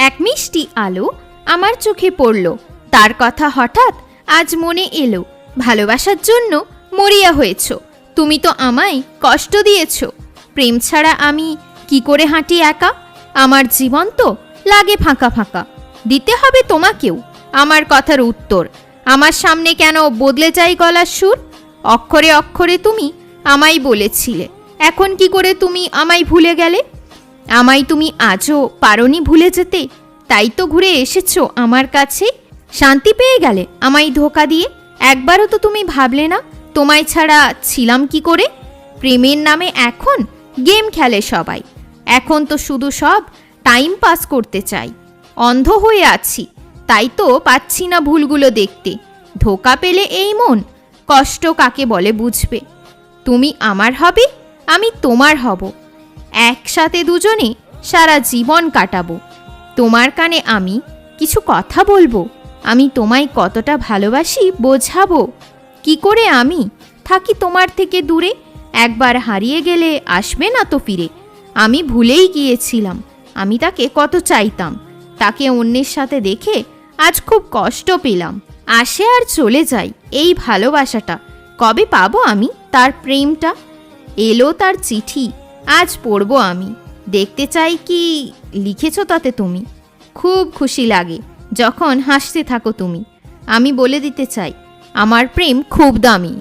এক মিষ্টি আলো আমার চোখে পড়ল। তার কথা হঠাৎ আজ মনে এলো। ভালোবাসার জন্য মরিয়া হয়েছ, তুমি তো আমায় কষ্ট দিয়েছ। প্রেম ছাড়া আমি কি করে হাঁটি একা? আমার জীবন তো লাগে ফাঁকা ফাঁকা। দিতে হবে তোমাকেও আমার কথার উত্তর। আমার সামনে কেন বদলে যায় গলার সুর? অক্ষরে অক্ষরে তুমি আমায় বলেছিলে, এখন কি করে তুমি আমায় ভুলে গেলে? আমায় তুমি আজও পারোনি ভুলে যেতে, তাই তো ঘুরে এসেছো আমার কাছে। শান্তি পেয়ে গেলে আমায় ধোকা দিয়ে। একবারও তো তুমি ভাবলে না তোমায় ছাড়া ছিলাম কি করে? প্রেমের নামে এখন গেম খেলে সবাই। এখন তো শুধু সব টাইম পাস করতে চাই। অন্ধ হয়ে আছি, তাই তো পাচ্ছি না ভুলগুলো দেখতে। ধোকা পেলে এই মন কষ্ট কাকে বলে বুঝবে। তুমি আমার হবে, আমি তোমার হব। একসাথে দুজনে সারা জীবন কাটাবো। তোমার কানে আমি কিছু কথা বলবো। আমি তোমায় কতটা ভালোবাসি বোঝাবো। কি করে আমি থাকি তোমার থেকে দূরে? একবার হারিয়ে গেলে আসবে না তো ফিরে। আমি ভুলেই গিয়েছিলাম আমি তাকে কত চাইতাম। তাকে অন্যের সাথে দেখে আজ খুব কষ্ট পেলাম। আসে আর চলে যাই এই ভালোবাসাটা। কবে পাবো আমি তার প্রেমটা? এলো তার চিঠি, আজ পড়বো আমি। দেখতে চাই কি লিখেছ তাতে তুমি। খুব খুশি লাগে যখন হাসতে থাকো তুমি। আমি বলে দিতে চাই আমার প্রেম খুব দামি।